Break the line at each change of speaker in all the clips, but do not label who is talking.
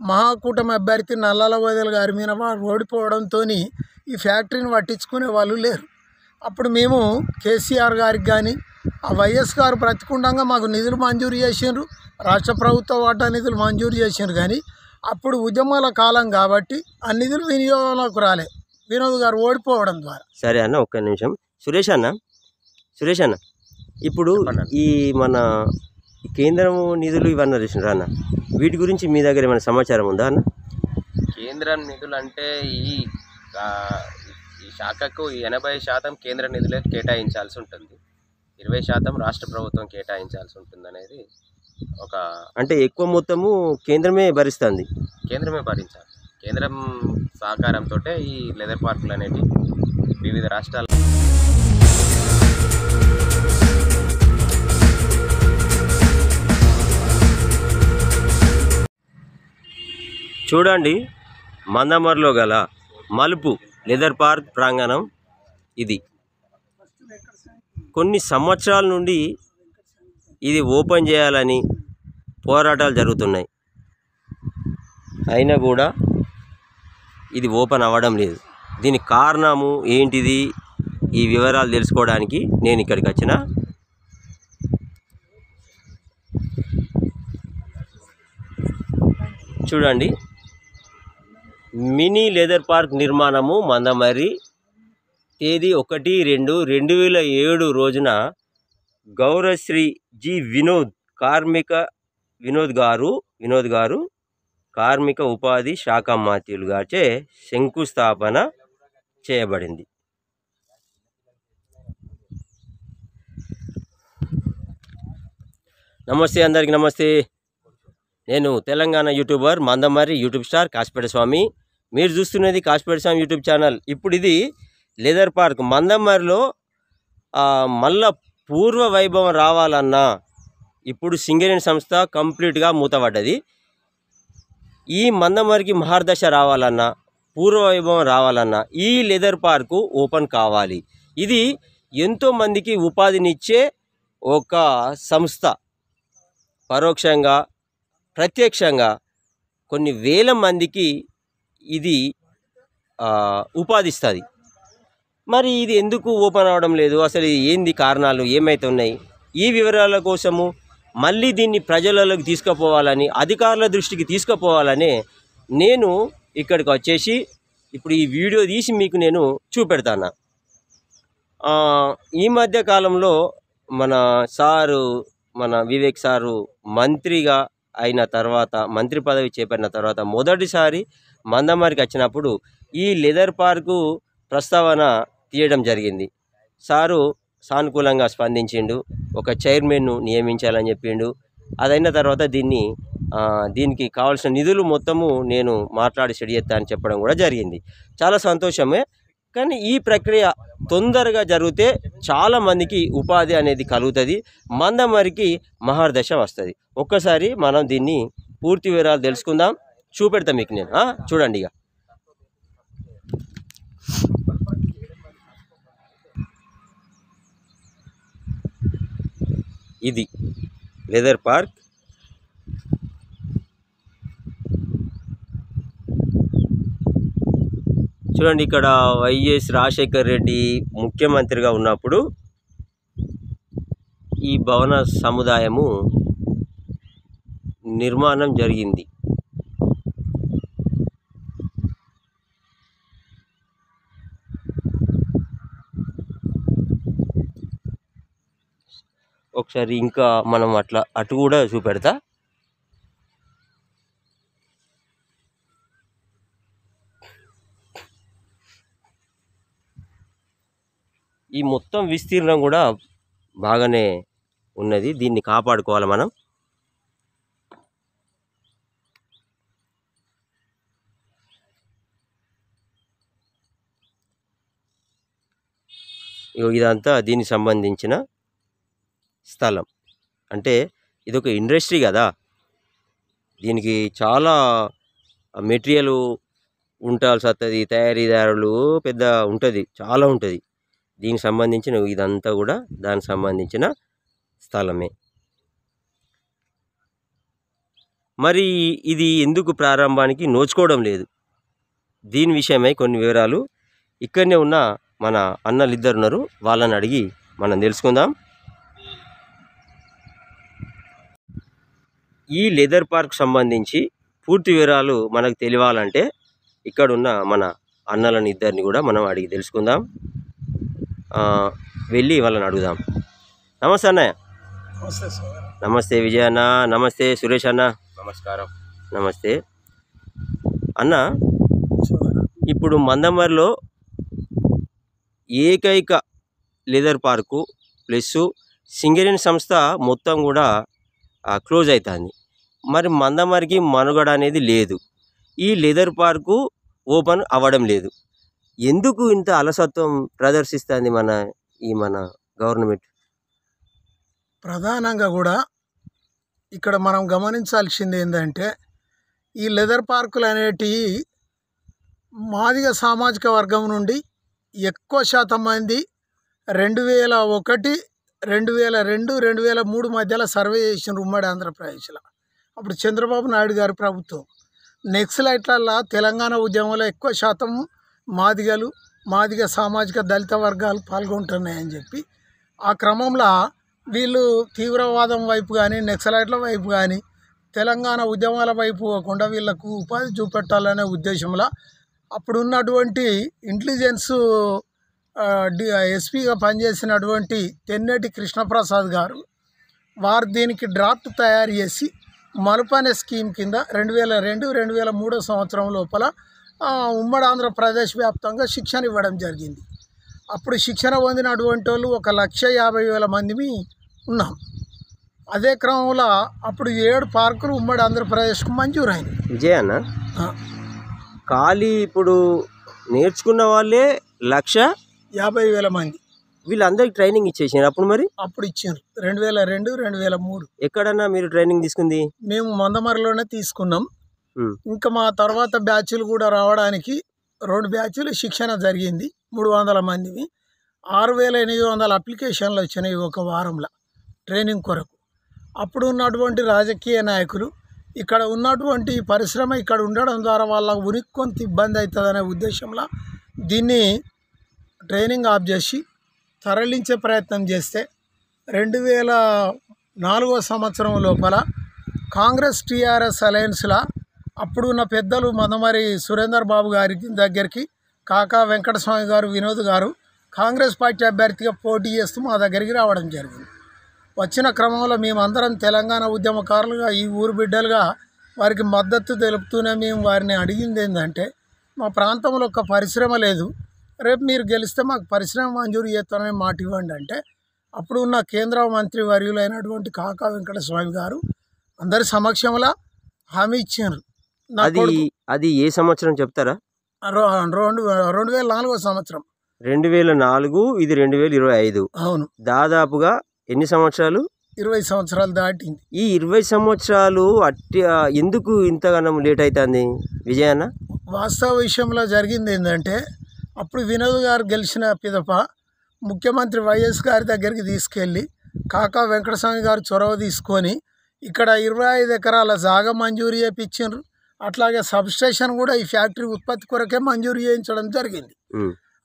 మహాకూటమి అభ్యర్థి నల్లాల వదల్ గారి మీద ఓడిపోవడంతో ఈ ఫ్యాక్టరీని పట్టించుకునే వాళ్ళు లేరు. అప్పుడు మేము కేసీఆర్ గారికి కానీ ఆ వైఎస్ గారు ప్రతికూలంగా మాకు నిధులు మంజూరు చేసిండ్రు, రాష్ట్ర ప్రభుత్వ వాటా నిధులు మంజూరు చేసిండ్రు. కానీ అప్పుడు ఉద్యమాల కాలం కాబట్టి ఆ నిధులు వినియోగంలోకి రాలే, వినోద్ గారు ఓడిపోవడం ద్వారా.
సరే అన్న, ఒక్క నిమిషం. సురేష్ అన్న ఇప్పుడు ఈ మన కేంద్రం నిధులు ఇవన్నీ చూసినారా అన్న, వీటి గురించి మీ దగ్గర ఏమైనా సమాచారం ఉందా అన్న?
కేంద్రం నిధులు అంటే ఈ శాఖకు 80% కేంద్ర నిధులే కేటాయించాల్సి ఉంటుంది, 20% రాష్ట్ర ప్రభుత్వం కేటాయించాల్సి ఉంటుంది అనేది ఒక,
అంటే ఎక్కువ మొత్తము కేంద్రమే భరిస్తుంది.
కేంద్రమే భరించాలి. కేంద్రం సహకారంతో ఈ లెదర్ పార్కులు అనేవి వివిధ రాష్ట్రాల
చూడండి, మందమర్లో గల మలుపు లెదర్ పార్క్ ప్రాంగణం ఇది. కొన్ని సంవత్సరాల నుండి ఇది ఓపెన్ చేయాలని పోరాటాలు జరుగుతున్నాయి, అయినా కూడా ఇది ఓపెన్ అవ్వడం లేదు. దీనికి కారణము ఏంటిది, ఈ వివరాలు తెలుసుకోవడానికి నేను ఇక్కడికి వచ్చిన. చూడండి, మినీ లెదర్ పార్క్ నిర్మాణము మందమర్రి, తేదీ 1/2/2007 రోజున గౌరవశ్రీ జి వినోద్ గారు కార్మిక ఉపాధి శాఖ మంత్రులు గారిచే శంకుస్థాపన చేయబడింది. నమస్తే, అందరికీ నమస్తే. నేను Telangana YouTuber, Mandamarri YouTube star Kashipeta Swamy. మీరు చూస్తున్నది కాశీపేట స్వామి యూట్యూబ్ ఛానల్. ఇప్పుడు ఇది లెదర్ పార్క్ మందమర్రిలో మళ్ళా పూర్వ వైభవం రావాలన్నా ఇప్పుడు సింగరేణి సంస్థ కంప్లీట్గా మూతపడ్డది. ఈ మందమర్రికి మహర్దశ రావాలన్నా, పూర్వ వైభవం రావాలన్నా ఈ లెదర్ పార్కు ఓపెన్ కావాలి. ఇది ఎంతోమందికి ఉపాధినిచ్చే ఒక సంస్థ. పరోక్షంగా ప్రత్యక్షంగా కొన్ని వేల మందికి ఇది ఉపాధిస్తుంది. మరి ఇది ఎందుకు ఓపెన్ అవ్వడం లేదు, అసలు ఏంది కారణాలు ఏమవుతున్నాయి, ఈ వివరాల కోసము మళ్ళీ దీన్ని ప్రజలలోకి తీసుకుపోవాలని, అధికారుల దృష్టికి తీసుకుపోవాలని నేను ఇక్కడికి వచ్చేసి ఇప్పుడు ఈ వీడియో తీసి మీకు నేను చూపెడతాను. ఈ మధ్య కాలంలో మన వివేక్ సారు మంత్రిగా అయిన తర్వాత, మంత్రి పదవి చేపట్టిన తర్వాత మొదటిసారి మందమర్రికి వచ్చినప్పుడు ఈ లెదర్ పార్కు ప్రస్తావన తీయడం జరిగింది. సారు సానుకూలంగా స్పందించిండు, ఒక చైర్మన్ను నియమించాలని చెప్పిండు. అదైన తర్వాత దీనికి కావాల్సిన నిధులు మొత్తము నేను మాట్లాడి సెట్ చేస్తా అని చెప్పడం కూడా జరిగింది. చాలా సంతోషమే. కానీ ఈ ప్రక్రియ తొందరగా జరిగితే చాలామందికి ఉపాధి అనేది కలుగుతుంది, మందమర్రికి మహర్దశ వస్తుంది. ఒక్కసారి మనం దీన్ని పూర్తి వివరాలు తెలుసుకుందాం, చూపెడతా మీకు నేను. చూడండి, ఇక ఇది లెదర్ పార్క్. చూడండి, ఇక్కడ వైఎస్ రాజశేఖర్ రెడ్డి ముఖ్యమంత్రిగా ఉన్నప్పుడు ఈ భవన సముదాయము నిర్మాణం జరిగింది. ఒకసారి ఇంకా మనం అటు కూడా చూపెడతా. ఈ మొత్తం విస్తీర్ణం కూడా బాగానే ఉన్నది, దీన్ని కాపాడుకోవాలి మనం. ఇదంతా దీనికి సంబంధించిన స్థలం. అంటే ఇది ఒక ఇండస్ట్రీ కదా, దీనికి చాలా మెటీరియల్ ఉండాల్సి వస్తుంది, తయారీదారులు పెద్ద ఉంటుంది, చాలా ఉంటుంది. దీనికి సంబంధించిన ఇదంతా కూడా దానికి సంబంధించిన స్థలమే. మరి ఇది ఎందుకు ప్రారంభానికి నోచుకోవడం లేదు? దీని విషయమై కొన్ని వివరాలు ఇక్కడనే ఉన్న మన అన్నలు ఇద్దరు ఉన్నారు, వాళ్ళని అడిగి మనం తెలుసుకుందాం. ఈ లెదర్ పార్క్ సంబంధించి పూర్తి వివరాలు మనకు తెలియాలంటే ఇక్కడున్న మన అన్నలని ఇద్దరిని కూడా మనం అడిగి తెలుసుకుందాం. వెళ్ళి వాళ్ళని అడుగుదాం. నమస్తే అన్నయ్య.
నమస్తే సార్.
నమస్తే విజయ్ అన్న. నమస్తే సురేష్ అన్న.
నమస్కారం.
నమస్తే అన్న. ఇప్పుడు మందమరిలో ఏకైక లెదర్ పార్కు ప్లస్ సింగరేణి సంస్థ మొత్తం కూడా క్లోజ్ అవుతుంది. మరి మందమరికి మనుగడ అనేది లేదు. ఈ లెదర్ పార్కు ఓపెన్ అవ్వడం లేదు. ఎందుకు ఇంత అలసత్వం ప్రదర్శిస్తుంది మన గవర్నమెంట్?
ప్రధానంగా కూడా ఇక్కడ మనం గమనించాల్సింది ఏంటంటే ఈ లెదర్ పార్కులు అనేటివి మాదిగ సామాజిక వర్గం నుండి ఎక్కువ శాతం మంది 2001, 2002, 2003 మధ్యలో సర్వే చేసిన ఉమ్మడి ఆంధ్రప్రదేశ్లో. అప్పుడు చంద్రబాబు నాయుడు గారి ప్రభుత్వం. నెక్సలైట్లల్లో తెలంగాణ ఉద్యమంలో ఎక్కువ శాతం మాదిగ సామాజిక దళిత వర్గాలు పాల్గొంటున్నాయని చెప్పి ఆ క్రమంలో వీళ్ళు తీవ్రవాదం వైపు కానీ నెక్సలైట్ల వైపు కానీ తెలంగాణ ఉద్యమాల వైపు పోకుండా వీళ్ళకు ఉపాధి చూపెట్టాలనే ఉద్దేశంలో అప్పుడు ఉన్నటువంటి ఇంటెలిజెన్స్ ఎస్పీగా పనిచేసినటువంటి తెన్నేటి కృష్ణప్రసాద్ గారు వారు దీనికి డ్రాఫ్ట్ తయారు చేసి మలుపు అనే స్కీమ్ కింద 2002, 2003 సంవత్సరం లోపల ఉమ్మడి ఆంధ్రప్రదేశ్ వ్యాప్తంగా శిక్షణ ఇవ్వడం జరిగింది. అప్పుడు శిక్షణ పొందినటువంటి వాళ్ళు 1,50,000 మంది ఉన్నాం. అదే క్రమంలో అప్పుడు 7 పార్కులు ఉమ్మడి ఆంధ్రప్రదేశ్కు మంజూరైంది.
విజయ్ అన్న, ఖాళీ ఇప్పుడు నేర్చుకున్న వాళ్ళే
1,50,000 మంది.
వీళ్ళందరికీ ట్రైనింగ్ ఇచ్చేసారు. అప్పుడు
ఇచ్చారు 2002, 2003.
ఎక్కడన్నా మీరు ట్రైనింగ్ తీసుకుంది?
మేము మందమరిలోనే తీసుకున్నాం. ఇంకా మా తర్వాత బ్యాచ్లు కూడా రావడానికి 2 బ్యాచ్లు శిక్షణ జరిగింది. 300 మందివి. 6,800 అప్లికేషన్లు వచ్చినాయి ఒక వారంలో ట్రైనింగ్ కొరకు. అప్పుడు ఉన్నటువంటి రాజకీయ నాయకులు ఇక్కడ ఉన్నటువంటి పరిశ్రమ ఇక్కడ ఉండడం ద్వారా వాళ్ళకు ఉనికి కొంత ఇబ్బంది అవుతుందనే ఉద్దేశంలో దీన్ని ట్రైనింగ్ ఆఫ్ చేసి తరలించే ప్రయత్నం చేస్తే 2004 సంవత్సరం లోపల కాంగ్రెస్ టీఆర్ఎస్ అలయన్స్లో అప్పుడున్న పెద్దలు మందమరి సురేందర్ బాబు గారి దగ్గరికి కాకా వెంకటస్వామి గారు, వినోద్ గారు కాంగ్రెస్ పార్టీ అభ్యర్థిగా పోటీ చేస్తూ మా దగ్గరికి రావడం జరిగింది. వచ్చిన క్రమంలో మేమందరం తెలంగాణ ఉద్యమకారులుగా ఈ ఊరు బిడ్డలుగా వారికి మద్దతు తెలుపుతూనే మేము వారిని అడిగింది ఏంటంటే మా ప్రాంతంలో ఒక పరిశ్రమ లేదు, రేపు మీరు గెలిస్తే మాకు పరిశ్రమ మంజూరు చేస్తానని మాట ఇవ్వండి అంటే అప్పుడు ఉన్న కేంద్ర మంత్రి వర్యులైనటువంటి కాకా వెంకటస్వామి గారు అందరి సమక్షంలో హామీ ఇచ్చారు.
అది ఏ సంవత్సరం చెప్తారా?
2004 సంవత్సరం.
2004, ఇది 2025.
అవును.
దాదాపుగా ఎన్ని సంవత్సరాలు?
20 సంవత్సరాలు దాటింది.
ఈ 20 సంవత్సరాలు ఎందుకు ఇంతగానం లేట్ అవుతుంది విజయ్ అన్న?
వాస్తవ విషయంలో జరిగింది ఏంటంటే అప్పుడు వినోద్ గారు గెలిచిన పిదప ముఖ్యమంత్రి వైఎస్ గారి దగ్గరికి తీసుకెళ్ళి కాకా వెంకటస్వామి గారు చొరవ తీసుకొని ఇక్కడ 25 ఎకరాల జాగా మంజూరు చేయించారు. అట్లాగే సబ్స్టేషన్ కూడా ఈ ఫ్యాక్టరీ ఉత్పత్తి కొరకే మంజూరు చేయించడం జరిగింది.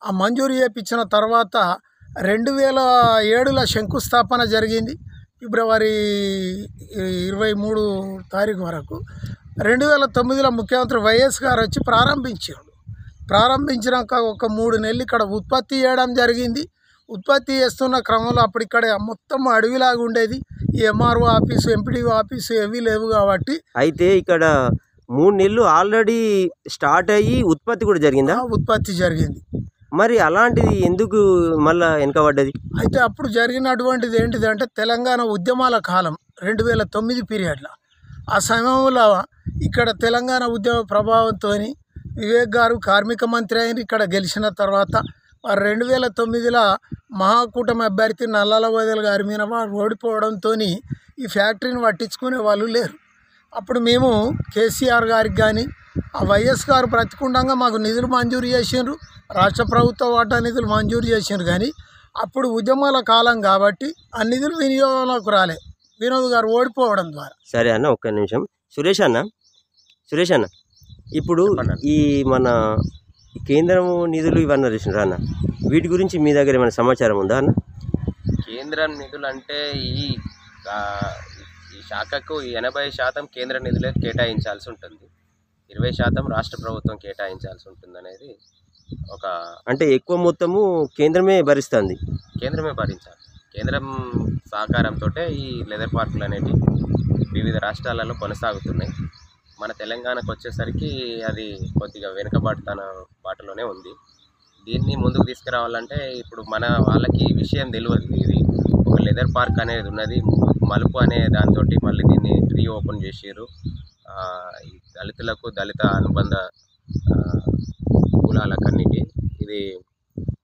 ఆ మంజూరు చేయించిన తర్వాత 2007లో శంకుస్థాపన జరిగింది. ఫిబ్రవరి 23 తారీఖు వరకు. 2009లో ముఖ్యమంత్రి వైఎస్ గారు వచ్చి ప్రారంభించినాక ఒక 3 నెలలు ఇక్కడ ఉత్పత్తి చేయడం జరిగింది. ఉత్పత్తి చేస్తున్న క్రమంలో అప్పుడు ఇక్కడ మొత్తం అడవిలాగా ఉండేది. ఈ ఎంఆర్ఓ ఆఫీసు, ఎంపీడీఓ ఆఫీసు ఏవీ లేవు కాబట్టి
అయితే ఇక్కడ 3 నెలలు ఆల్రెడీ స్టార్ట్ అయ్యి ఉత్పత్తి కూడా జరిగిందా?
ఉత్పత్తి జరిగింది.
మరి అలాంటిది ఎందుకు మళ్ళా వెనకబడ్డది?
అయితే అప్పుడు జరిగినటువంటిది ఏంటిదంటే తెలంగాణ ఉద్యమాల కాలం 2009 పీరియడ్లో. ఆ సమయంలో ఇక్కడ తెలంగాణ ఉద్యమ ప్రభావంతో వివేక్ గారు కార్మిక మంత్రి అయిన ఇక్కడ గెలిచిన తర్వాత 2009లో మహాకూటమి అభ్యర్థి నల్లాల వదల్ గారి మీద వారు ఓడిపోవడంతో ఈ ఫ్యాక్టరీని పట్టించుకునే వాళ్ళు లేరు. అప్పుడు మేము కేసీఆర్ గారికి కానీ వైఎస్ గారు ప్రతికూలంగా మాకు నిధులు మంజూరు చేసిండ్రు, రాష్ట్ర ప్రభుత్వ వాటా నిధులు మంజూరు చేసిండ్రు. కానీ అప్పుడు ఉద్యమాల కాలం కాబట్టి ఆ నిధులు వినియోగంలోకి రాలే వినోద్ గారు ఓడిపోవడం ద్వారా.
సరే అన్న, ఒక్క నిమిషం. సురేష్ అన్న ఇప్పుడు
చెప్పండి అన్న.
ఈ మన కేంద్రం నిధులు ఇవన్నీ చూసినారా అన్న, వీటి గురించి మీ దగ్గర ఏమైనా సమాచారం ఉందా అన్న?
కేంద్ర నిధులు అంటే ఆ, ఈ శాఖకు 80% కేంద్ర నిధులే కేటాయించాల్సి ఉంటుంది, 20% రాష్ట్ర ప్రభుత్వం కేటాయించాల్సి ఉంటుంది అనేది ఒక
అంటే ఎక్కువ మొత్తము కేంద్రమే భరిస్తుంది.
కేంద్రమే భరించాలి. కేంద్రం సహకారంతో ఈ లెదర్ పార్కులు అనేవి వివిధ రాష్ట్రాలలో కొనసాగుతున్నాయి. మన తెలంగాణకు వచ్చేసరికి అది కొద్దిగా వెనుకబాటుతన బాటలోనే ఉంది. దీన్ని ముందుకు తీసుకురావాలంటే ఇప్పుడు మన వాళ్ళకి ఈ విషయం తెలియదు. ఇది ఒక లెదర్ పార్క్ అనేది ఉన్నది, మలుపు అనే దాంతో మళ్ళీ దీన్ని రీఓపెన్ చేసారు. ఈ దళితులకు, దళిత అనుబంధ కులాలకన్నిటి ఇది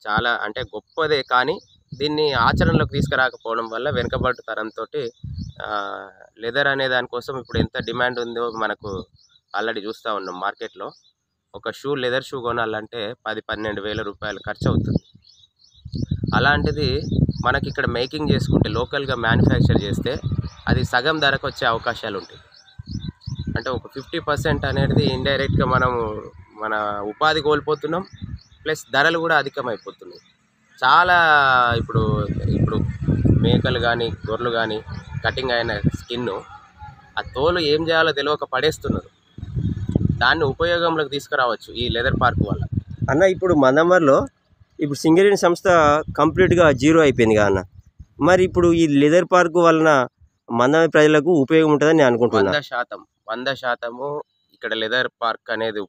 చాలా అంటే గొప్పదే. కానీ దీన్ని ఆచరణలోకి తీసుకురాకపోవడం వల్ల వెనుకబడ్డ తరంతో లెదర్ అనే దానికోసం ఇప్పుడు ఎంత డిమాండ్ ఉందో మనకు ఆల్రెడీ చూస్తూ ఉన్నాం. మార్కెట్లో ఒక లెదర్ షూ కొనాలంటే 10-12 వేల రూపాయలు ఖర్చు అవుతుంది. అలాంటిది మనకి ఇక్కడ మేకింగ్ చేసుకుంటే, లోకల్గా మ్యానుఫ్యాక్చర్ చేస్తే అది సగం ధరకు వచ్చే అవకాశాలు ఉంటాయి. అంటే ఒక 50% అనేది ఇండైరెక్ట్గా మనము మన ఉపాధి కోల్పోతున్నాం, ప్లస్ ధరలు కూడా అధికమైపోతున్నాయి. చాలా ఇప్పుడు మేకలు కానీ గొర్రెలు కానీ కటింగ్ అయిన స్కిన్ ఆ తోలు ఏం చేయాలో తెలియక పడేస్తున్నారు. దాన్ని ఉపయోగంలోకి తీసుకురావచ్చు ఈ లెదర్ పార్క్ వల్ల.
అన్న ఇప్పుడు మందమర్లో ఇప్పుడు సింగరేణి సంస్థ కంప్లీట్గా జీరో అయిపోయింది కదా అన్న, మరి ఇప్పుడు ఈ లెదర్ పార్క్ వలన మందమరి ప్రజలకు ఉపయోగం ఉంటుందని నేను అనుకుంటున్నాను.
100% ఇక్కడ లెదర్ పార్క్ అనేది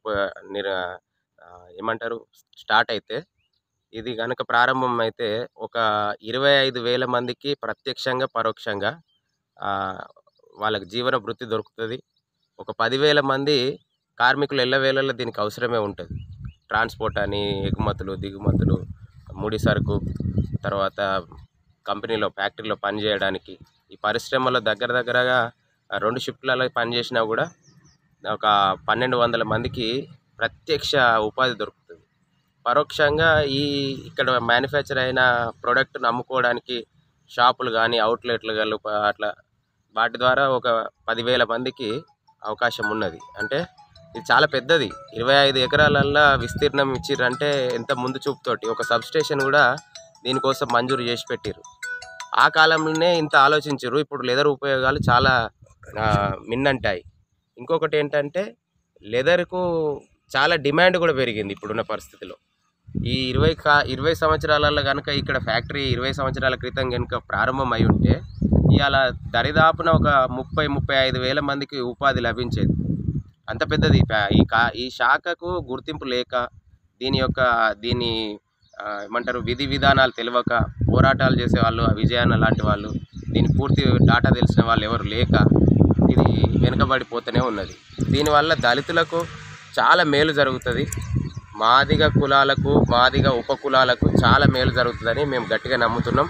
ఏమంటారు స్టార్ట్ అయితే, ఇది కనుక ప్రారంభం అయితే ఒక 25,000 మందికి ప్రత్యక్షంగా పరోక్షంగా వాళ్ళకి జీవన వృత్తి దొరుకుతుంది. ఒక 10,000 మంది కార్మికులు ఎల్లవేళలో దీనికి అవసరమే ఉంటుంది. ట్రాన్స్పోర్ట్ అని, ఎగుమతులు దిగుమతులు, ముడి సరుకు, తర్వాత కంపెనీలో ఫ్యాక్టరీలో పనిచేయడానికి, ఈ పరిశ్రమలో దగ్గరగా 2 షిఫ్ట్లలో పనిచేసినా కూడా ఒక 1,200 మందికి ప్రత్యక్ష ఉపాధి దొరుకుతుంది. పరోక్షంగా ఇక్కడ మ్యానుఫ్యాక్చర్ అయిన ప్రోడక్ట్ను అమ్ముకోవడానికి షాపులు కానీ, అవుట్లెట్లు కానీ అట్లా వాటి ద్వారా ఒక 10,000 మందికి అవకాశం ఉన్నది. అంటే ఇది చాలా పెద్దది, 25 ఎకరాలల్లో విస్తీర్ణం ఇచ్చిర్రంటే ఎంత ముందు చూపుతోటి. ఒక సబ్స్టేషన్ కూడా దీనికోసం మంజూరు చేసి పెట్టిరు. ఆ కాలంలోనే ఇంత ఆలోచించారు. ఇప్పుడు లెదర్ ఉపయోగాలు చాలా మిన్నంటాయి. ఇంకొకటి ఏంటంటే లెదర్కు చాలా డిమాండ్ కూడా పెరిగింది ఇప్పుడున్న పరిస్థితిలో. ఈ 20 సంవత్సరాలలో కనుక ఇక్కడ ఫ్యాక్టరీ 20 సంవత్సరాల క్రితం కనుక ప్రారంభం అయి ఉంటే ఇవాళ దరిదాపున ఒక 30-35 వేల మందికి ఉపాధి లభించేది. అంత పెద్దది. ఈ శాఖకు గుర్తింపు లేక, దీని ఏమంటారు విధి విధానాలు తెలియక పోరాటాలు చేసేవాళ్ళు, విజయాన్న లాంటి వాళ్ళు, దీని పూర్తి డాటా తెలిసిన వాళ్ళు ఎవరు లేక ఇది వెనుకబడిపోతూనే ఉన్నది. దీనివల్ల దళితులకు చాలా మేలు జరుగుతుంది, మాదిగ కులాలకు, మాదిగ ఉపకులాలకు చాలా మేలు జరుగుతుందని మేము గట్టిగా నమ్ముతున్నాం.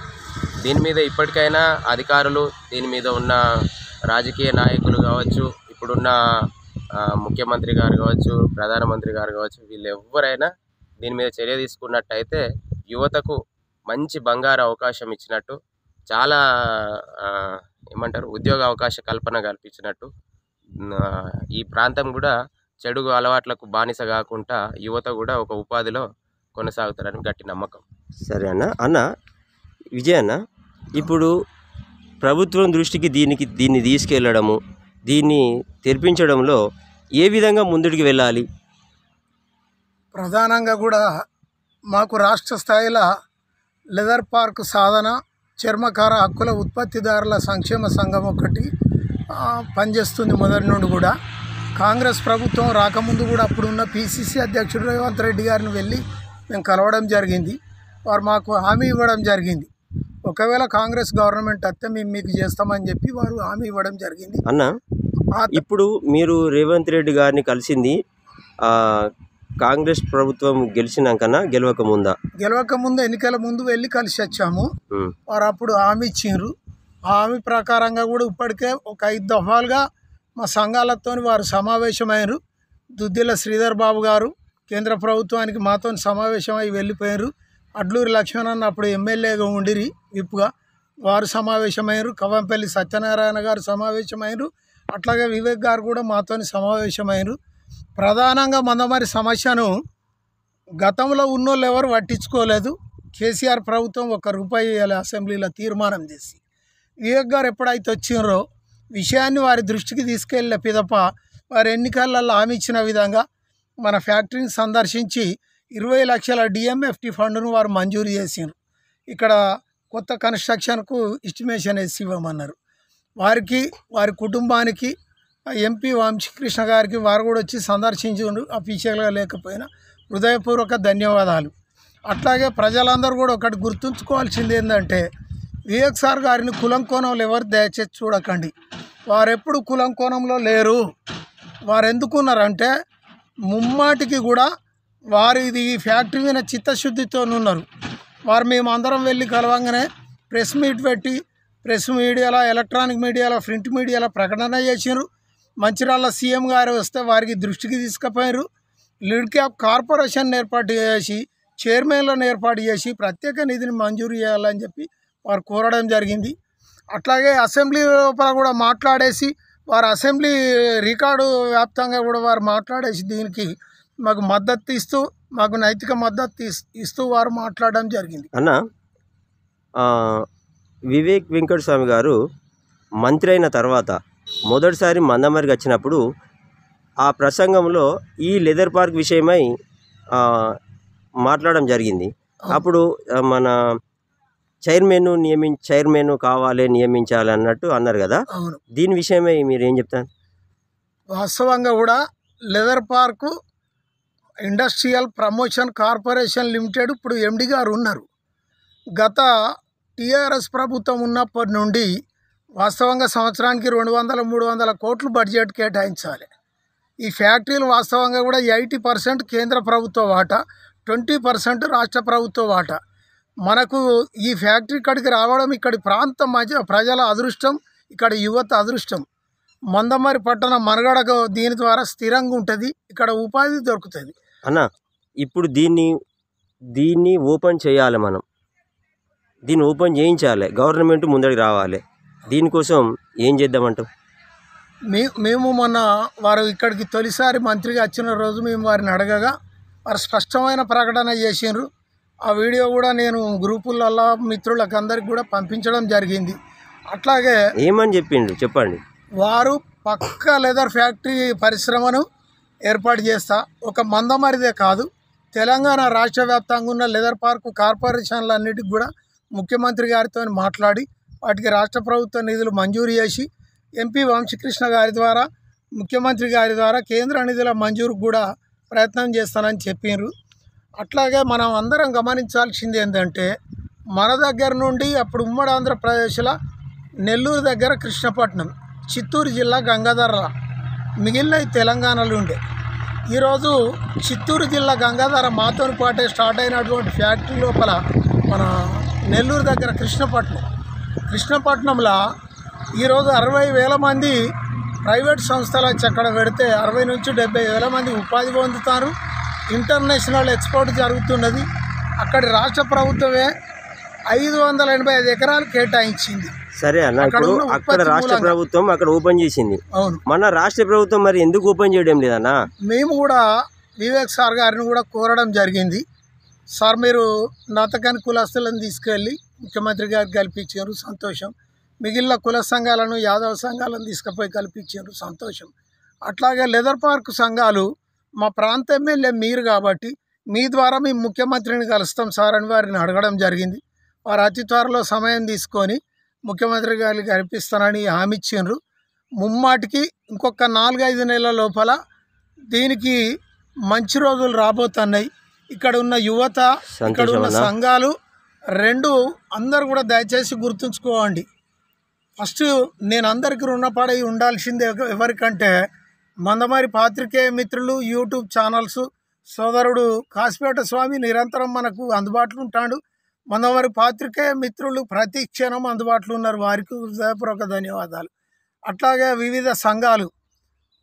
దీని మీద ఇప్పటికైనా అధికారులు, దీని మీద ఉన్న రాజకీయ నాయకులు కావచ్చు, ఇప్పుడున్న ముఖ్యమంత్రి గారు కావచ్చు, ప్రధానమంత్రి గారు కావచ్చు, వీళ్ళు ఎవరైనా దీని మీద చర్య తీసుకున్నట్టయితే యువతకు మంచి బంగారు అవకాశం ఇచ్చినట్టు, చాలా ఏమంటారు ఉద్యోగ అవకాశ కల్పన కల్పించినట్టు, ఈ ప్రాంతం కూడా చెడు అలవాట్లకు బానిస కాకుండా యువత కూడా ఒక ఉపాధిలో కొనసాగుతారని గట్టి నమ్మకం.
సరే అన్న విజయ్ అన్న, ఇప్పుడు ప్రభుత్వం దృష్టికి దీన్ని తీసుకెళ్ళడము, దీన్ని తెరిపించడంలో ఏ విధంగా ముందుకు వెళ్ళాలి?
ప్రధానంగా కూడా మాకు రాష్ట్ర స్థాయిలో లెదర్ పార్క్ సాధన, చర్మకార హక్కుల ఉత్పత్తిదారుల సంక్షేమ సంఘం ఒకటి పనిచేస్తుంది మొదటి నుండి కూడా. కాంగ్రెస్ ప్రభుత్వం రాకముందు కూడా అప్పుడున్న పిసిసి అధ్యక్షుడు రేవంత్ రెడ్డి గారిని వెళ్ళి మేము కలవడం జరిగింది. వారు మాకు హామీ ఇవ్వడం జరిగింది, ఒకవేళ కాంగ్రెస్ గవర్నమెంట్ వస్తే మేము మీకు చేస్తామని చెప్పి వారు హామీ ఇవ్వడం జరిగింది.
అన్న ఇప్పుడు మీరు రేవంత్ రెడ్డి గారిని కలిసింది కాంగ్రెస్ ప్రభుత్వం గెలిచినాకన్నా గెలవక ముందు
ఎన్నికల ముందు వెళ్ళి కలిసి వచ్చాము. వారు అప్పుడు హామీ ఇచ్చిండ్రు. ఆ హామీ ప్రకారంగా కూడా ఇప్పటికే ఒక 5 దఫాలుగా మా సంఘాలతో వారు సమావేశమయ్యారు. దుద్దిల శ్రీధర్ బాబు గారు కేంద్ర ప్రభుత్వానికి మాతో సమావేశమై వెళ్ళిపోయారు. అడ్లూరి లక్ష్మణ్ అప్పుడు ఎమ్మెల్యేగా ఉండిరి విప్పుగా, వారు సమావేశమయ్యారు. కవంపల్లి సత్యనారాయణ గారు సమావేశమయ్యారు. అట్లాగే వివేక్ గారు కూడా మాతోని సమావేశమైనరు. ప్రధానంగా మందమరి సమస్యను గతంలో ఉన్నోళ్ళు ఎవరు పట్టించుకోలేదు. కేసీఆర్ ప్రభుత్వం ₹1 ఇవ్వాలి అసెంబ్లీలో తీర్మానం చేసి. వివేక్ గారు ఎప్పుడైతే వచ్చిండ్రో విషయాన్ని వారి దృష్టికి తీసుకెళ్ళే పిదప వారి ఎన్నికలలో హామీ ఇచ్చిన విధంగా మన ఫ్యాక్టరీని సందర్శించి 20 లక్షల డిఎంఎఫ్టి ఫండ్ను వారు మంజూరు చేసిండ్రు. ఇక్కడ కొత్త కన్స్ట్రక్షన్కు ఎస్టిమేషన్ వేసి ఇవ్వమన్నారు. వారికి వారి కుటుంబానికి ఎంపీ వంశీకృష్ణ గారికి వారు కూడా వచ్చి సందర్శించిండ్రు. అఫీషియల్గా లేకపోయినా హృదయపూర్వక ధన్యవాదాలు. అట్లాగే ప్రజలందరూ కూడా ఒకటి గుర్తుంచుకోవాల్సింది ఏంటంటే వివేక్ సార్ గారిని కులం కోణంలో ఎవరు దయచేసి చూడకండి. వారు ఎప్పుడు కులం కోణంలో లేరు. వారు ఎందుకున్నారంటే ముమ్మాటికి కూడా వారు ఇది ఈ ఫ్యాక్టరీ మీద చిత్తశుద్ధితో ఉన్నారు. వారు మేము అందరం వెళ్ళి కలవంగానే ప్రెస్ మీట్ పెట్టి ప్రెస్ మీడియాలో, ఎలక్ట్రానిక్ మీడియాలో, ప్రింట్ మీడియాలో ప్రకటన చేసినారు. మంచిర్యాల సీఎం గారు వస్తే వారికి దృష్టికి తీసుకుపోయారు. లిడ్ క్యాప్ కార్పొరేషన్ ఏర్పాటు చేసి చైర్మన్లను ఏర్పాటు చేసి ప్రత్యేక నిధిని మంజూరు చేయాలని చెప్పి వారు కోరడం జరిగింది. అట్లాగే అసెంబ్లీ లోపల కూడా మాట్లాడేసి వారు అసెంబ్లీ రికార్డు వ్యాప్తంగా కూడా వారు మాట్లాడేసి దీనికి మాకు మద్దతు ఇస్తూ మాకు నైతిక మద్దతు ఇస్తూ వారు మాట్లాడడం జరిగింది.
అన్న వివేక్ వెంకటస్వామి గారు మంత్రి అయిన తర్వాత మొదటిసారి మందమరికి వచ్చినప్పుడు ఆ ప్రసంగంలో ఈ లెదర్ పార్క్ విషయమై మాట్లాడడం జరిగింది. అప్పుడు మన చైర్మన్ కావాలి నియమించాలి అన్నట్టు అన్నారు కదా.
అవును,
దీని విషయమై మీరు ఏం చెప్తారు?
వాస్తవంగా కూడా leather park industrial promotion corporation limited ఇప్పుడు ఎండి గారు ఉన్నారు. గత టీఆర్ఎస్ ప్రభుత్వం ఉన్నప్పటి నుండి వాస్తవంగా సంవత్సరానికి 200-300 కోట్లు బడ్జెట్ కేటాయించాలి. ఈ ఫ్యాక్టరీలు వాస్తవంగా కూడా 80% కేంద్ర ప్రభుత్వ వాటా, 20% రాష్ట్ర ప్రభుత్వ వాటా. మనకు ఈ ఫ్యాక్టరీ ఇక్కడికి రావడం ఇక్కడి ప్రాంతం మధ్య ప్రజల అదృష్టం, ఇక్కడ యువత అదృష్టం. మందమరి పట్టణ మనుగడకు దీని ద్వారా స్థిరంగా ఉంటుంది, ఇక్కడ ఉపాధి దొరుకుతుంది.
అన్న ఇప్పుడు దీన్ని ఓపెన్ చేయాలి, దీన్ని ఓపెన్ చేయించాలి, గవర్నమెంట్ ముందడికి రావాలి. దీనికోసం ఏం చేద్దామంటాం?
మేము మొన్న వారు ఇక్కడికి తొలిసారి మంత్రిగా వచ్చిన రోజు మేము వారిని అడగగా వారు స్పష్టమైన ప్రకటన చేసిండ్రు. ఆ వీడియో కూడా నేను గ్రూపులలో మిత్రులకు అందరికి కూడా పంపించడం జరిగింది. అట్లాగే
ఏమని చెప్పిండు చెప్పండి.
వారు పక్క లెదర్ ఫ్యాక్టరీ పరిశ్రమను ఏర్పాటు చేస్తా, ఒక మందమరిదే కాదు తెలంగాణ రాష్ట్ర వ్యాప్తంగా ఉన్న లెదర్ పార్కు కార్పొరేషన్లన్నిటికి కూడా ముఖ్యమంత్రి గారితో మాట్లాడి వాటికి రాష్ట్ర ప్రభుత్వ నిధులు మంజూరు చేసి ఎంపీ వంశీకృష్ణ గారి ద్వారా ముఖ్యమంత్రి గారి ద్వారా కేంద్ర నిధుల మంజూరుకు కూడా ప్రయత్నం చేస్తానని చెప్పినారు. అట్లాగే మనం అందరం గమనించాల్సింది ఏంటంటే మన దగ్గర నుండి అప్పుడు ఉమ్మడి ఆంధ్రప్రదేశ్లో నెల్లూరు దగ్గర కృష్ణపట్నం, చిత్తూరు జిల్లా గంగాధర, మిగిలిన తెలంగాణలో ఉండే. ఈరోజు చిత్తూరు జిల్లా గంగాధర మాతోని పాటే స్టార్ట్ అయినటువంటి ఫ్యాక్టరీ లోపల మన నెల్లూరు దగ్గర కృష్ణపట్నంలో ఈరోజు 60,000 మంది ప్రైవేట్ సంస్థలు వచ్చి అక్కడ పెడితే 60,000-70,000 మంది ఉపాధి పొందుతారు. ఇంటర్నేషనల్ ఎక్స్పోర్ట్ జరుగుతున్నది. అక్కడి రాష్ట్ర ప్రభుత్వమే 585 ఎకరాలు కేటాయించింది.
సరే అన్న, ఇప్పుడు అక్కడ రాష్ట్ర ప్రభుత్వం అక్కడ ఓపెన్ చేసింది.
అవును,
మన రాష్ట్ర ప్రభుత్వం మరి ఎందుకు ఓపెన్ చేయడం లేదన్నా?
మేము కూడా వివేక్ సార్ గారిని కూడా కోరడం జరిగింది. సార్ మీరు నాతకాని కులస్తులను తీసుకెళ్ళి ముఖ్యమంత్రి గారికి కల్పించారు, సంతోషం. మిగిలిన కుల సంఘాలను, యాదవ సంఘాలను తీసుకుపోయి కల్పించారు, సంతోషం. అట్లాగే లెదర్ పార్క్ సంఘాలు మా ప్రాంత ఎమ్మెల్యే మీరు కాబట్టి మీ ద్వారా మేము ముఖ్యమంత్రిని కలుస్తాం సార్ అని వారిని అడగడం జరిగింది. వారు అతి త్వరలో సమయం తీసుకొని ముఖ్యమంత్రి గారికి కల్పిస్తానని హామీ ఇచ్చిండ్రు. ముమ్మాటికి ఇంకొక 4-5 నెలల లోపల దీనికి మంచి రోజులు రాబోతున్నాయి. ఇక్కడ ఉన్న యువత, ఇక్కడ ఉన్న సంఘాలు రెండు అందరు కూడా దయచేసి గుర్తుంచుకోండి. ఫస్ట్ నేను అందరికీ రుణపడి ఉండాల్సిందే ఎవరికంటే మందమరి పాత్రికేయ మిత్రులు, యూట్యూబ్ ఛానల్స్, సోదరుడు కాసిపేట స్వామి నిరంతరం మనకు అందుబాటులో ఉంటాడు. మందమరి పాత్రికేయ మిత్రులు ప్రతి క్షణం అందుబాటులో ఉన్నారు, వారికి హృదయపూర్వక ధన్యవాదాలు. అట్లాగే వివిధ సంఘాలు,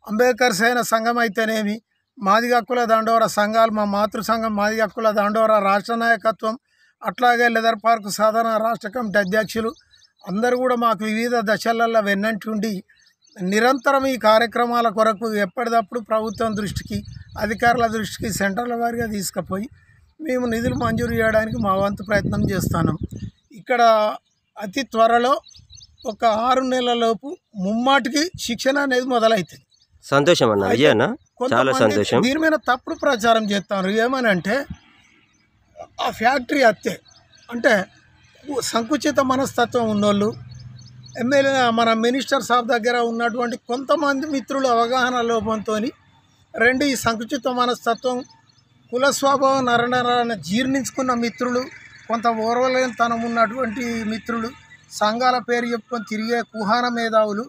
అంబేద్కర్ సేన సంఘం అయితేనేమి, మాదిగ హక్కుల దండోర సంఘాలు, మా మాతృ సంఘం మాదిగ హక్కుల దండోర రాష్ట్ర నాయకత్వం, అట్లాగే లెదర్ పార్క్ సాధారణ రాష్ట్ర కమిటీ అధ్యక్షులు అందరూ కూడా మాకు వివిధ దశలలో వెన్నంటి ఉండి నిరంతరం ఈ కార్యక్రమాల కొరకు ఎప్పటికప్పుడు ప్రభుత్వం దృష్టికి, అధికారుల దృష్టికి సెంటర్ల వారిగా తీసుకుపోయి మేము నిధులు మంజూరు చేయడానికి మా వంతు ప్రయత్నం చేస్తున్నాం. ఇక్కడ అతి త్వరలో ఒక 6 నెలలలోపు ముమ్మాటికి శిక్షణ అనేది మొదలవుతుంది.
సంతోషం అన్న, విజయన్న చాలా సంతోషం.
దీని మీద తప్పుడు ప్రచారం చేస్తారు. ఏమని అంటే ఆ ఫ్యాక్టరీ హత్య అంటే సంకుచిత మనస్తత్వం ఉన్నోళ్ళు, ఎమ్మెల్యే మన మినిస్టర్ సాబ్ దగ్గర ఉన్నటువంటి కొంతమంది మిత్రులు అవగాహన లోపంతో ఈ సంకుచిత మనస్తత్వం, కుల స్వభావం నరనరాన్ని జీర్ణించుకున్న మిత్రులు, కొంత ఓర్వలేనితనం ఉన్నటువంటి మిత్రులు, సంఘాల పేరు చెప్పుకొని తిరిగే కుహాన మేధావులు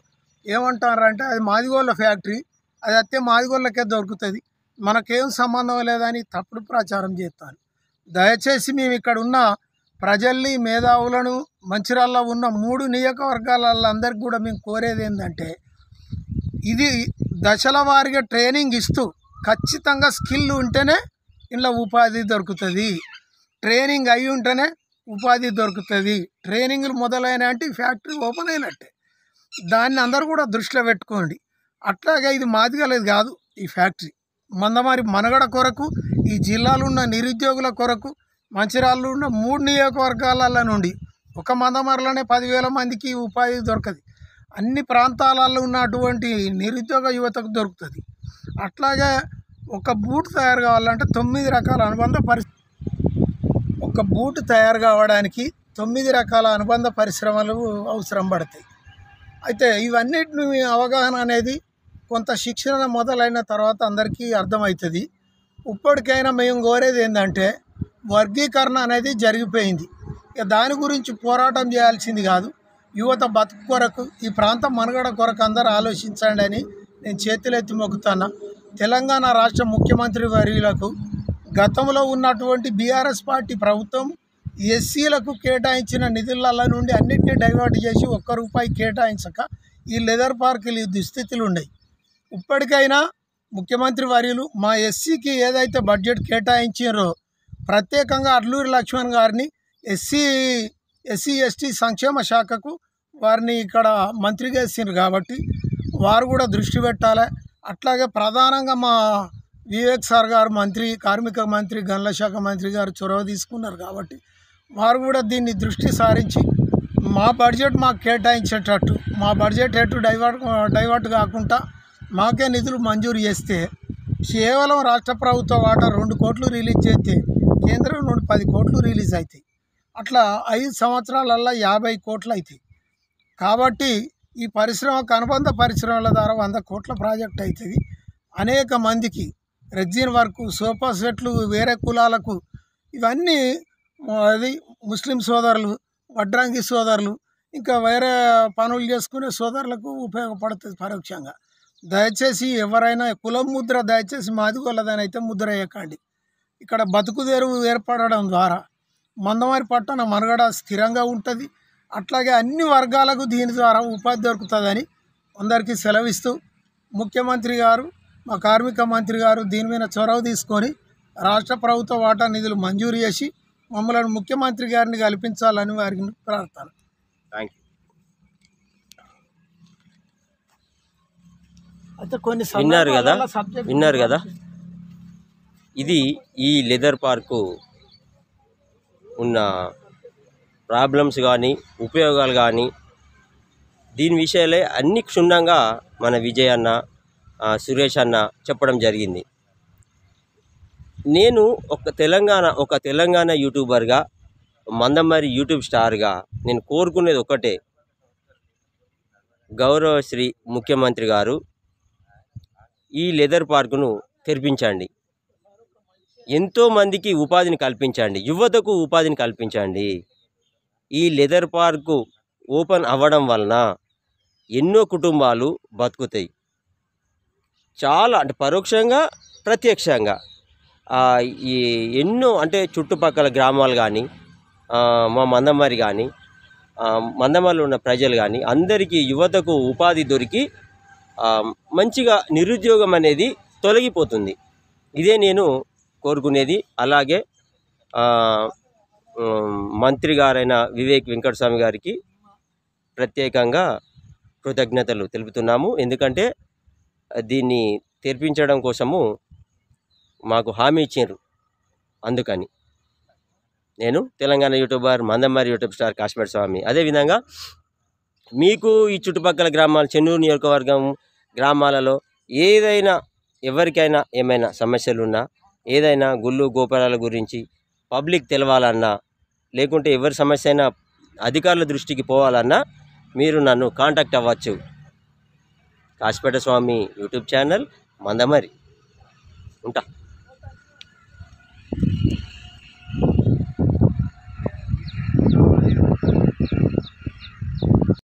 ఏమంటారంటే అది మాదిగోళ్ళ ఫ్యాక్టరీ, అది అత్తే మాదిగోళ్ళకే దొరుకుతుంది, మనకేం సంబంధం లేదని తప్పుడు ప్రచారం చేస్తాను. దయచేసి మేము ఇక్కడ ఉన్న ప్రజల్ని, మేధావులను, మంచిర్యాలలో ఉన్న 3 నియోజకవర్గాలందరికీ కూడా మేము కోరేది ఏంటంటే ఇది దశల వారీగా ట్రైనింగ్ ఇస్తూ ఖచ్చితంగా స్కిల్ ఉంటేనే ఇంట్లో ఉపాధి దొరుకుతుంది, ట్రైనింగ్ అయి ఉంటేనే ఉపాధి దొరుకుతుంది. ట్రైనింగ్లు మొదలైన అంటే ఈ ఫ్యాక్టరీ ఓపెన్ అయినట్టే. దాన్ని అందరూ కూడా దృష్టిలో పెట్టుకోండి. అట్లాగే ఇది మాదిగలేదు కాదు, ఈ ఫ్యాక్టరీ మందమారి మనగడ కొరకు, ఈ జిల్లాలో ఉన్న నిరుద్యోగుల కొరకు, మంచిర్యాలలో ఉన్న 3 నియోజకవర్గాల నుండి ఒక మందమరిలోనే 10,000 మందికి ఉపాధి దొరకదు. అన్ని ప్రాంతాలలో ఉన్నటువంటి నిరుద్యోగ యువతకు దొరుకుతుంది. అట్లాగే ఒక బూట్ తయారు కావాలంటే 9 రకాల ఒక బూట్ తయారు కావడానికి 9 రకాల అనుబంధ పరిశ్రమలు అవసరం పడతాయి. అయితే ఇవన్నిటిని అవగాహన అనేది కొంత శిక్షణ మొదలైన తర్వాత అందరికీ అర్థమవుతుంది. ఇప్పటికైనా మేము కోరేది ఏంటంటే వర్గీకరణ అనేది జరిగిపోయింది. ఇక దాని గురించి పోరాటం చేయాల్సింది కాదు, యువత బతుకు కొరకు, ఈ ప్రాంతం మనుగడ కొరకు అందరూ ఆలోచించండి అని నేను చేతులెత్తి మొక్కుతున్నా. తెలంగాణ రాష్ట్ర ముఖ్యమంత్రి వర్యులకు గతంలో ఉన్నటువంటి బీఆర్ఎస్ పార్టీ ప్రభుత్వం ఎస్సీలకు కేటాయించిన నిధుల నుండి అన్నింటినీ డైవర్ట్ చేసి ₹1 కేటాయించక ఈ లెదర్ పార్కులు దుస్థితులు ఉన్నాయి. ఇప్పటికైనా ముఖ్యమంత్రి వర్యులు మా ఎస్సీకి ఏదైతే బడ్జెట్ కేటాయించారో ప్రత్యేకంగా అడ్లూరి లక్ష్మణ్ గారిని ఎస్సీ ఎస్టీ సంక్షేమ శాఖకు వారిని ఇక్కడ మంత్రిగా వేసిండ్రు కాబట్టి వారు కూడా దృష్టి పెట్టాలి. అట్లాగే ప్రధానంగా మా వివేక్ సార్ గారు మంత్రి, కార్మిక మంత్రి, గనుల శాఖ మంత్రి గారు చొరవ తీసుకున్నారు కాబట్టి వారు కూడా దీన్ని దృష్టి సారించి మా బడ్జెట్ మాకు కేటాయించేటట్టు, మా బడ్జెట్ ఎటు డైవర్ట్ కాకుండా మాకే నిధులు మంజూరు చేస్తే కేవలం రాష్ట్ర ప్రభుత్వ వాటా 2 కోట్లు రిలీజ్ చేస్తే కేంద్రం నుండి 10 కోట్లు రిలీజ్ అవుతాయి. అట్లా 5 సంవత్సరాలల్లో 50 కోట్లు అవుతాయి. కాబట్టి ఈ పరిశ్రమకు అనుబంధ పరిశ్రమల ద్వారా 100 కోట్ల ప్రాజెక్ట్ అవుతుంది. అనేక మందికి రెగ్జిన్ వర్క్, సోఫా సెట్లు, వేరే కులాలకు ఇవన్నీ అది ముస్లిం సోదరులు, వడ్రంగి సోదరులు, ఇంకా వేరే పనులు చేసుకునే సోదరులకు ఉపయోగపడుతుంది పరోక్షంగా. దయచేసి ఎవరైనా కులం ముద్ర దయచేసి మాదిగోళ్ళదని అయితే ముద్ర వేయకండి. ఇక్కడ బతుకు తెరువు ఏర్పడడం ద్వారా మందమారి పట్టణ మనుగడ స్థిరంగా ఉంటుంది. అట్లాగే అన్ని వర్గాలకు దీని ద్వారా ఉపాధి దొరుకుతుందని అందరికీ సెలవిస్తూ ముఖ్యమంత్రి గారు, మా కార్మిక మంత్రి గారు దీని మీద చొరవ తీసుకొని రాష్ట్ర ప్రభుత్వ వాటా నిధులు మంజూరు చేసి మమ్మల్ని ముఖ్యమంత్రి గారిని కల్పించాలని వారికి ప్రార్థన.
Thank you.
అయితే కొన్ని
విన్నారు కదా ఇది ఈ లెదర్ పార్కు ఉన్న ప్రాబ్లమ్స్ కానీ ఉపయోగాలు కానీ దీని విషయాలే అన్ని క్షుణ్ణంగా మన విజయ్ అన్న, సురేష్ అన్న చెప్పడం జరిగింది. నేను ఒక తెలంగాణ యూట్యూబర్గా, మందమరి యూట్యూబ్ స్టార్గా నేను కోరుకునేది ఒకటే, గౌరవ శ్రీ ముఖ్యమంత్రి గారు ఈ లెదర్ పార్కును తెరిపించండి, ఎంతోమందికి ఉపాధిని కల్పించండి, యువతకు ఉపాధిని కల్పించండి. ఈ లెదర్ పార్కు ఓపెన్ అవ్వడం వలన ఎన్నో కుటుంబాలు బతుకుతాయి. చాలా అంటే పరోక్షంగా, ప్రత్యక్షంగా ఈ ఎన్నో అంటే చుట్టుపక్కల గ్రామాలు కానీ, మా మందమరి కానీ, మందమరిలో ఉన్న ప్రజలు కానీ అందరికీ యువతకు ఉపాధి దొరికి మంచిగా నిరుద్యోగం అనేది తొలగిపోతుంది. ఇదే నేను కోరుకునేది. అలాగే మంత్రి గారైన వివేక్ వెంకటస్వామి గారికి ప్రత్యేకంగా కృతజ్ఞతలు తెలుపుతున్నాము. ఎందుకంటే దీన్ని తెరిపించడం కోసము మాకు హామీ ఇచ్చారు. అందుకని నేను Telangana YouTuber Mandamarri YouTube star Kashipeta Swamy. అదేవిధంగా మీకు ఈ చుట్టుపక్కల గ్రామాలు, చెన్నూరు నియోజకవర్గం గ్రామాలలో ఏదైనా ఎవరికైనా ఏమైనా సమస్యలున్నా, ఏదైనా గుళ్ళు గోపురాల గురించి పబ్లిక్ తెలవాలన్నా, లేకుంటే ఎవరి సమస్య అయినా అధికారుల దృష్టికి పోవాలన్నా మీరు నన్ను కాంటాక్ట్ అవ్వచ్చు. కాశీపేట స్వామి యూట్యూబ్ ఛానల్ మందమరి. ఉంటా.